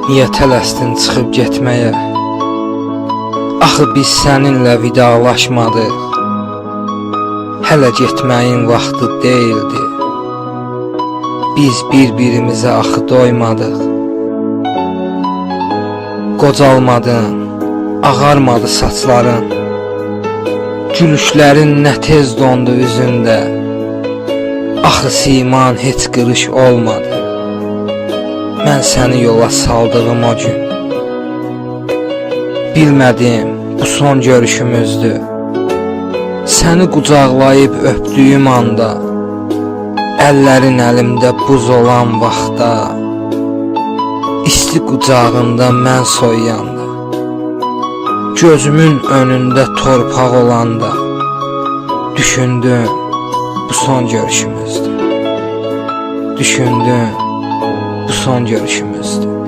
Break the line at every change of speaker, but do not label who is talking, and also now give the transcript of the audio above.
Niyə tələsdin çıxıb getməyə? Axı biz səninlə vidalaşmadıq. Hələ getməyin vaxtı deyildi. Biz bir-birimizə axı doymadıq. Qocalmadın, ağarmadı saçların. Gülüşlərin nə tez dondu üzündə. Axı siman heç qırış olmadı. Mən səni yola saldığım o gün. Bilmədim, bu son görüşümüzdür. Səni qucaqlayıb öpdüyüm anda, əllərin əlimdə buz olan vaxtda, isti qucağında mən soyuyanda, gözümün önündə torpaq olanda, düşündüm, bu son görüşümüzdür. Düşündüm, bu son görüşümüzdür.